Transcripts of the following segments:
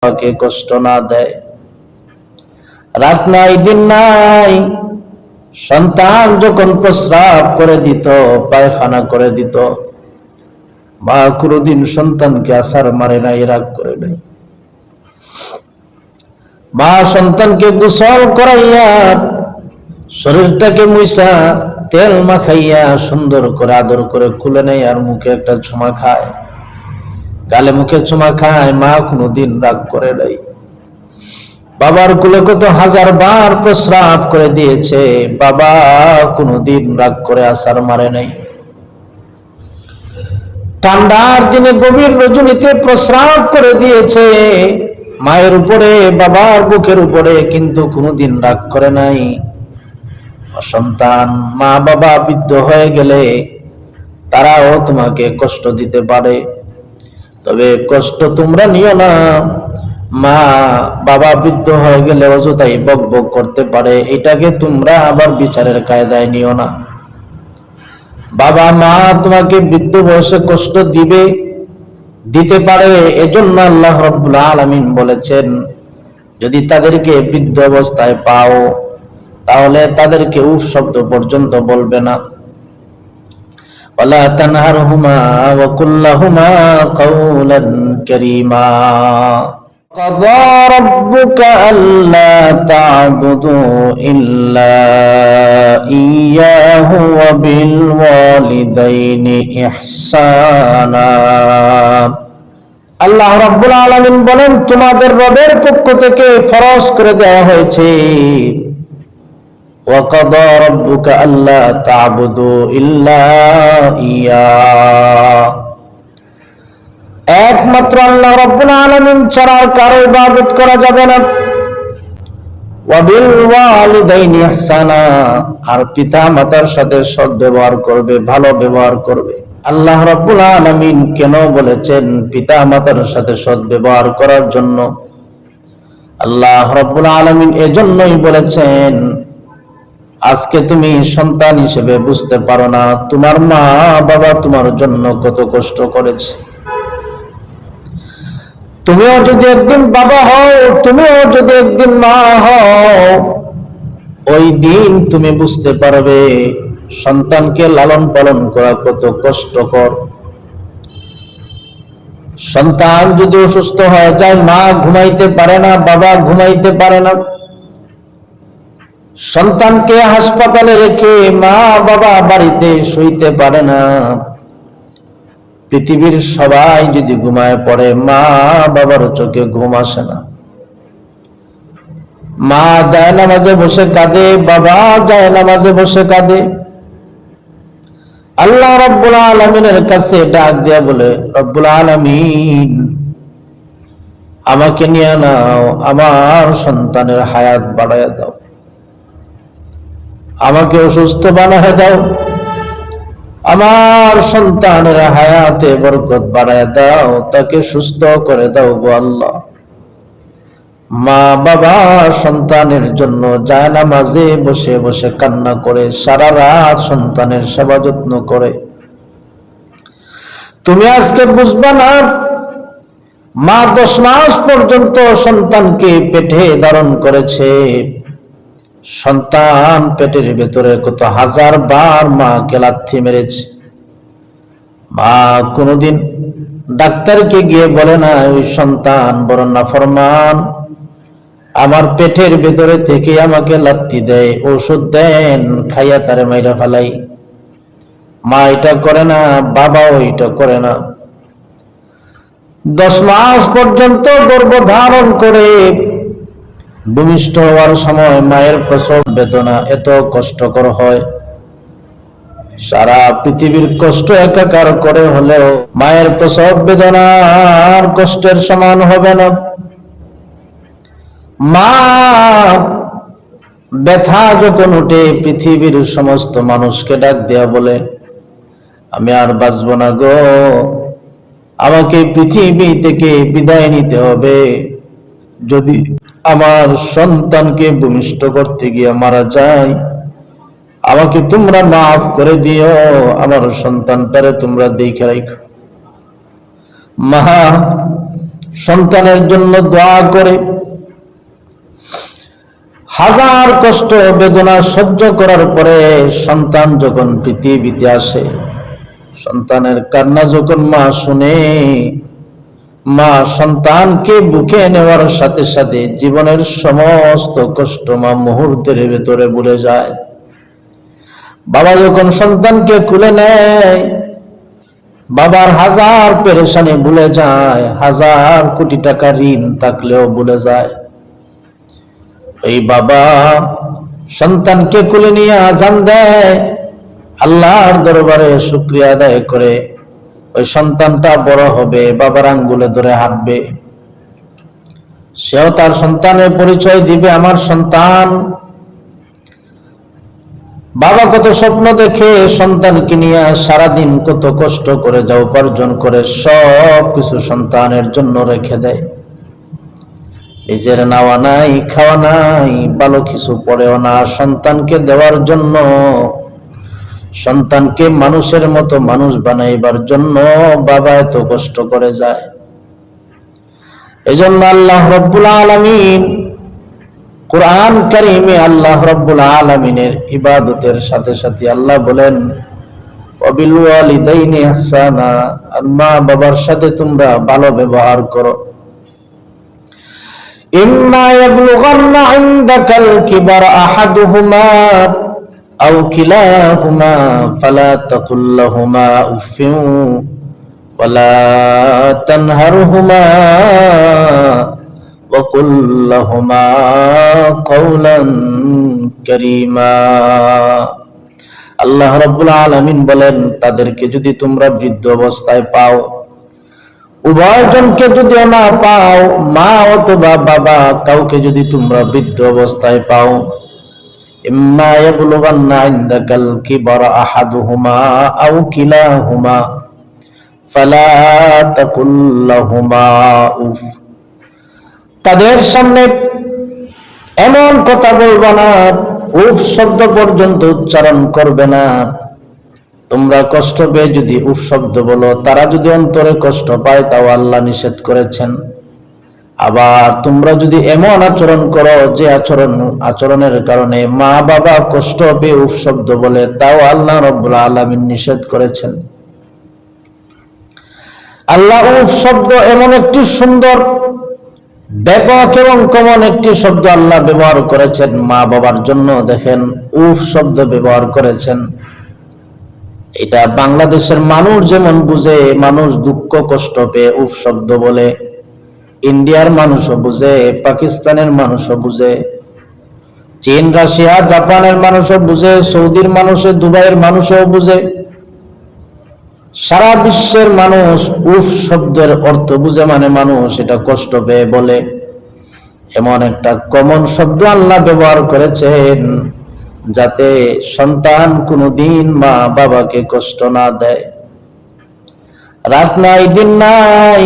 আমাকে কষ্ট না দেয়। রাত নাই দিন নাই, সন্তান যখন প্রস্রাব করে দিত, পায়খানা করে দিত, মা কোনদিন সন্তানকে আছার মারে নাই, রাগ করে নাই। মা সন্তানকে গোসল করাইয়া শরীরটাকে মুইসা তেল মাখাইয়া সুন্দর করে আদর করে খুলে নেয় আর মুখে একটা চুমা খায়, গালে মুখে চুমা খায়। মা কোনদিন রাগ করে নাই। বাবার কোলে কত হাজার বার প্রস্রাব করে দিয়েছে, বাবা কোনদিন রাগ করে আছার মারে নাই। ঠান্ডার দিনে গভীর রজনীতে প্রস্রাব করে দিয়েছে মায়ের উপরে, বাবার বুকের উপরে, কিন্তু কোনদিন রাগ করে নাই। সন্তান, মা বাবা বৃদ্ধ হয়ে গেলে তারাও তোমাকে কষ্ট দিতে পারে, তবে কষ্ট তোমরা নিও না। মা বাবা বৃদ্ধ হয়ে গেলে অযথাই বক বক করতে পারে, এটাকে তোমরা আবার বিচারের কায়দায় নিও না। বাবা মা তোমাকে বৃদ্ধ বয়সে কষ্ট দিতে পারে, এজন্য আল্লাহ রাব্বুল আলামিন বলেছেন, যদি তাদেরকে বৃদ্ধ অবস্থায় পাও তাহলে তাদেরকে উফ শব্দ পর্যন্ত বলবে না। ওয়ালা তানহারহুমা ওয়া কুল লাহুমা কাওলান কারীমা। قضى ربك ألا تعبدوا إلا إياه وبالوالدين إحسانا। আল্লাহ রাব্বুল আলামিন বলেন, তোমাদের রবের পক্ষ থেকে ফরজ করে দেওয়া হয়েছে, وقضى ربك ألا تعبدوا إلا إياه, একমাত্র আল্লাহ রাব্বুল আলামিন ছাড়া কারো ইবাদত করা যাবে না। ওয়াবিল ওয়ালিদাইনি ইহসানা, আর পিতা মাতার সাথে সদ্ব্যবহার করবে, ভালো ব্যবহার করবে। আল্লাহ রাব্বুল আলামিন কেন বলেছেন পিতা মাতার সাথে সদ্ব্যবহার করার জন্য? আল্লাহ রাব্বুল আলামিন এজন্যই বলেছেন, আজকে তুমি সন্তান হিসেবে বুঝতে পারো না তোমার মা বাবা তোমার জন্য কত কষ্ট করেছে। তুমিও যদি একদিন বাবা হও, তুমিও যদি একদিন মা হও, ওই দিন তুমি বুঝতে পারবে সন্তানকে লালন পালন করা কত কষ্টকর। সন্তান যদি অসুস্থ হয়ে যায়, মা ঘুমাইতে পারে না, বাবা ঘুমাইতে পারে না, সন্তানকে হাসপাতালে রেখে মা বাবা বাড়িতে শুইতে পারে না। পৃথিবীর সবাই যদি ঘুমায় পড়ে, মা বাবার চোখে ঘুম আসে না। মা যায় নামাজে বসে কাঁদে, বাবা যায় নামাজে বসে কাঁদে। আল্লাহ রাব্বুল আলামিনের কাছে ডাক দিয়া বলে, রব্বুল আলামিন আমাকে নিয়ে নাও, আমার সন্তানের হায়াত বাড়ায় দাও, আমাকে অসুস্থ বানায় দাও, আমার সন্তানের হায়াতে বরকত বাড়ায় দাও, তাকে সুস্থ করে দাও গো আল্লাহ। মা বাবা সন্তানের জন্য জায়নামাজে বসে বসে কান্না করে, সারা রাত সন্তানের সেবা যত্ন করে। তুমি আজকে বুঝবা না, মা 10 মাস পর্যন্ত সন্তানকে পেটে ধারণ করেছে। সন্তান পেটের ভেতরে কত হাজার বার মাকে লাথি মেরেছে। মা কোনদিন ডাক্তারকে গিয়ে বলে না, ওই সন্তান বড় নাফরমান, আমার পেটের ভেতরে থেকে আমাকে লাথি দেয়, ওষুধ দেন, খাইয়া তারে মাইরা ফেলাই। মা এটা করে না, বাবাও এটা করে না। 10 মাস পর্যন্ত গর্ভধারণ করে ভূমিষ্ঠ হওয়ার সময় মায়ের প্রসব বেদনা এত কষ্টকর হয়, সারা পৃথিবীর কষ্ট একাকার করে হলেও মায়ের প্রসব বেদনার কষ্টের সমান হবে না। মা ব্যথা যখন উঠে, পৃথিবীর সমস্ত মানুষকে ডাক দেয়া বলে, আমি আর বাঁচব না গো, আমাকে পৃথিবী থেকে বিদায় নিতে হবে। যদি আমার সন্তানকে ভূমিষ্ঠ করতে গিয়ে মারা যায়, আমাকে তোমরা মাফ করে দিও, আমার সন্তানটারে তোমরা দেখে রাখো। মা সন্তানের জন্য দোয়া করে হাজার কষ্ট বেদনা সহ্য করার পরে সন্তান যখন পৃথিবীতে আসে, সন্তানের কান্না যখন মা শুনে, মা সন্তানকে বুকে নেওয়ার সাথে সাথে জীবনের সমস্ত কষ্ট মা মুহূর্তের ভেতরে ভুলে যায়। বাবা যখন সন্তানকে কুলে নেয়, বাবার হাজার পেরেশানি ভুলে যায়, হাজার কোটি টাকা ঋণ থাকলেও ভুলে যায়। এই বাবা সন্তানকে কুলে নিয়ে আজান দেয়, আল্লাহর দরবারে শুকরিয়া আদায় করে ওই সন্তানটা বড় হবে, বাবার আঙ্গুলে ধরে হাঁটবে, সেও তার সন্তানের পরিচয় দিবে, আমার সন্তান। বাবা কত স্বপ্ন দেখে সন্তানকে নিয়ে সারাদিন কত কষ্ট করে যা উপার্জন করে সব কিছু সন্তানের জন্য রেখে দেয়। নিজের নেওয়া নাই, খাওয়া নাই, ভালো কিছু পড়েও না, সন্তানকে দেওয়ার জন্য, সন্তানকে মানুষের মতো মানুষ বানাইবার জন্য বাবা এত কষ্ট করে যায়। এজন্য আল্লাহ রাব্বুল আলামিন কুরআন কারীমে আল্লাহ রাব্বুল আলামিনের ইবাদতের সাথে সাথে আল্লাহ বলেন, ওয়াবিল ওয়ালিদাইনি ইহসানা, মা বাবার সাথে তোমরা ভালো ব্যবহার করো। ইম্মা ইয়াবলুগান্না ইনদাকাল কিবার আহাদুহুমা আও কিলাহুমা ফালা তাকুল লাহুমা উফিন ওয়ালা তানহারহুমা ওয়াকুল লাহুমা কাওলান কারীমা। আল্লাহ রাব্বুল আলামিন বলেন, তাদেরকে যদি তোমরা বৃদ্ধ অবস্থায় পাও, উভয়জনকে যদি না পাও, মা অথবা বাবা কাউকে যদি তোমরা বৃদ্ধ অবস্থায় পাও, ইম্মা ইয়াবলুগান্না ইনদাকাল কিবারা আহাদুহুমা আও কিলাহুমা ফালা তাকুল লাহুমা উফ, তাদের সামনে এমন কথা বলবে না, উফ শব্দ পর্যন্ত উচ্চারণ করবে না। তোমরা কষ্ট পেয়ে যদি উফ শব্দ বলো, তারা যদি অন্তরে কষ্ট পায়, তাও আল্লাহ নিষেধ করেছেন। আবার তোমরা যদি এমন আচরণ করো যে আচরণের কারণে মা বাবা কষ্ট পেয়ে উফ শব্দ বলে, তাও আল্লাহ রাব্বুল আলামিন নিষেধ করেছেন। আল্লাহ উফ শব্দ এমন একটি সুন্দর, ব্যাপক এবং কমন একটি শব্দ আল্লাহ ব্যবহার করেছেন মা বাবার জন্য। দেখেন, উফ শব্দ ব্যবহার করেছেন। এটা বাংলাদেশের মানুষ যেমন বুঝে, মানুষ দুঃখ কষ্ট পেয়ে উফ শব্দ বলে, ইন্ডিয়ার মানুষও বুঝে, পাকিস্তানের মানুষও বুঝে, চীন, রাশিয়া, জাপানের মানুষও বুঝে, সৌদির মানুষও, দুবাইয়ের মানুষও বুঝে, সারা বিশ্বের মানুষ উফ শব্দের অর্থ বুঝে, মানে মানুষ এটা কষ্ট পেয়ে বলে। এমন একটা কমন শব্দ আল্লাহ ব্যবহার করেছেন যাতে সন্তান কোনোদিন মা বাবাকে কষ্ট না দেয়। রাত নাই, দিন নাই,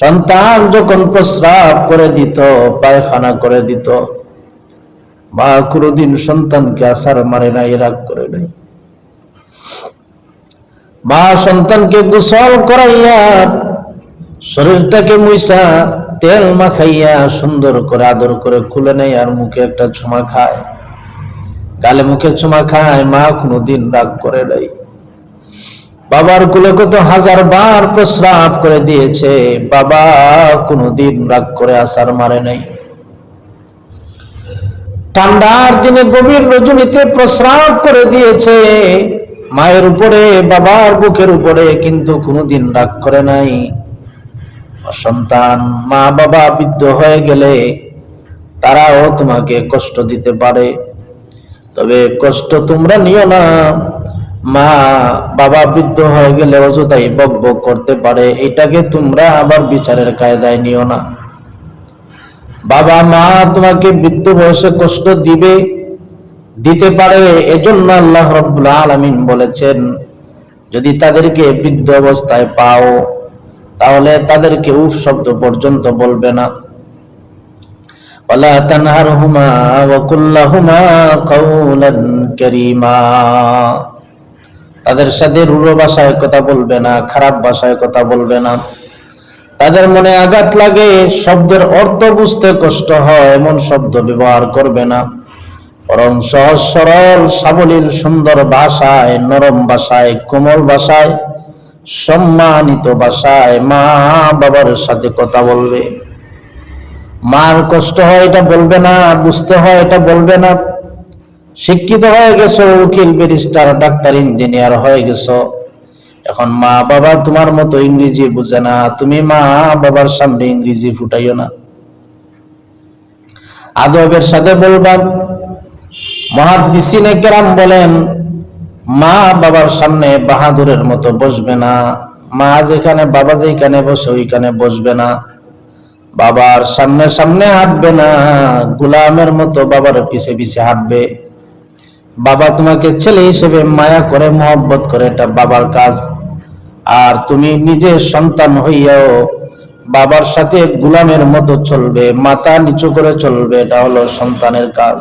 সন্তান যখন প্রস্রাব করে দিত, পায়খানা করে দিত, মা কোনোদিন সন্তানকে আছার মারে নাই, রাগ করে নাই। মা সন্তানকে গোসল করাইয়া, শরীরটাকে মুইসা, তেল মাখাইয়া সুন্দর করে আদর করে খুলে নেয়, আর মুখে একটা চুমা খায়, গালে মুখে চুমা খায়। মা কোনোদিন রাগ করে নাই। বাবার কোলে কত হাজার বার প্রস্রাব করে দিয়েছে, বাবা কোনোদিন রাগ করে আছার মারে নাই। ঠান্ডার দিনে গভীর রজনীতে প্রস্রাব করে দিয়েছে মায়ের উপরে, বাবার বুকের উপরে, কিন্তু কোনোদিন রাগ করে নাই। সন্তান, মা বাবা বৃদ্ধ হয়ে গেলে তারাও তোমাকে কষ্ট দিতে পারে, তবে কষ্ট তোমরা নিও না। মা বাবা বৃদ্ধ হয়ে গেলে অযথাই বক বক করতে পারে, এটাকে তোমরা আবার বিচারের কায়দায় নিও না। বাবা মা তোমাকে বৃদ্ধ বয়সে কষ্ট দিতে পারে, এজন্য আল্লাহ রাব্বুল আলামিন বলেছেন, যদি তাদেরকে বৃদ্ধ অবস্থায় পাও, তাহলে তাদেরকে উফ শব্দ পর্যন্ত বলবে না। ওয়ালা তানহারহুমা ওয়া কুল লাহুমা কাওলান কারীমা, তাদের সাথে রূঢ় ভাষায় কথা বলবে না, খারাপ ভাষায় কথা বলবে না। তাদের মনে আঘাত লাগে, শব্দের অর্থ বুঝতে কষ্ট হয় এমন শব্দ ব্যবহার করবে না, বরং সহজ সরল সাবলীল সুন্দর ভাষায়, নরম ভাষায়, কোমল ভাষায়, সম্মানিত ভাষায় মা বাবার সাথে কথা বলবে। মার কষ্ট হয় এটা বলবে না, বুঝতে হয় এটা বলবে না। শিক্ষিত হয়ে গেছো, উকিল, ব্যারিস্টার, ডাক্তার, ইঞ্জিনিয়ার হয়ে গেছো, এখন মা বাবা তোমার মতো ইংরেজি বুঝে না, তুমি মা বাবার সামনে ইংরেজি ফুটাইও না, আদবের সাথে বলবা। মুহাদ্দিসিনে কেরাম বলেন, মা বাবার সামনে বাহাদুরের মতো বসবে না, মা যেখানে বাবা যেখানে বসে ওইখানে বসবে না, বাবার সামনে সামনে হাঁটবে না, গোলামের মতো বাবার পিছে পিছে হাঁটবে। বাবা তোমাকে ছেলে হিসেবে মায়া করে, মহব্বত করে, এটা বাবার কাজ। আর তুমি নিজে সন্তান হইয়াও বাবার সাথে গোলামের মতো চলবে, মাথা নিচু করে চলবে, এটা হলো সন্তানের কাজ।